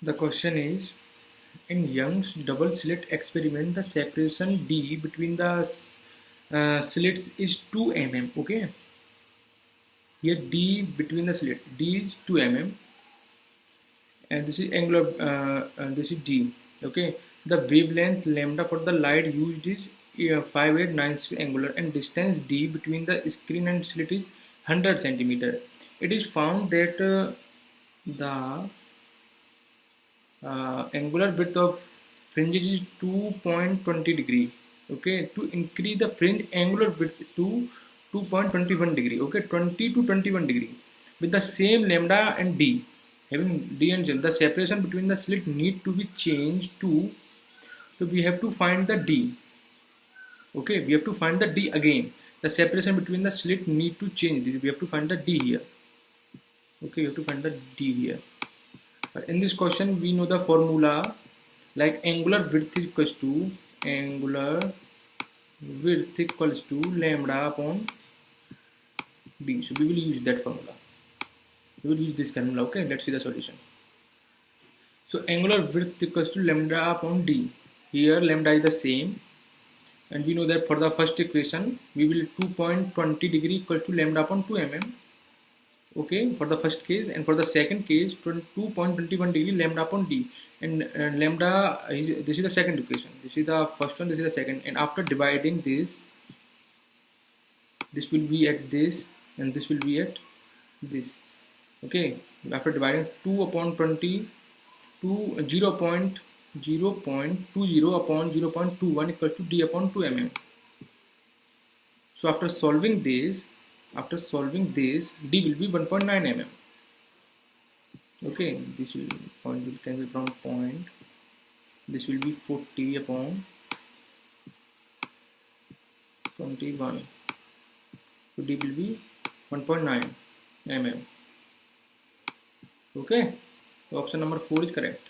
The question is, in Young's double slit experiment, the separation D between the slits is 2 mm. Okay, here D between the slit D is 2 mm, and this is angular. This is D. Okay, the wavelength lambda for the light used is 5896 angular, and distance D between the screen and slit is 100 centimeter. It is found that the angular width of fringes is 2.20 degree. Okay, to increase the fringe angular width to 2.21 degree. Okay, 20 to 21 degree with the same lambda and D. Having D and J, the separation between the slit need to be changed to, so we have to find the D. Okay, we have to find the D again. The separation between the slit need to change. We have to find the D here. Okay, you have to find the D here. In this question, we know the formula, like angular width is equals to lambda upon D. So we will use that formula. We will use this formula. Okay, let's see the solution. So angular width equals to lambda upon D. Here lambda is the same, and we know that for the first equation we will 2.20 degree equals to lambda upon 2 mm. Okay, for the first case, and for the second case 2.21 degree lambda upon D, and lambda is, this is the second equation, this is the first one, this is the second, and after dividing this will be at this and this will be at this. Okay, after dividing 2 upon 20 to 0.20 upon 0.21 equal to D upon 2 mm. So after solving this, D will be 1.9 mm. Okay, this point will cancel from point. This will be 40 upon 21. So D will be 1.9 mm. Okay, so option number 4 is correct.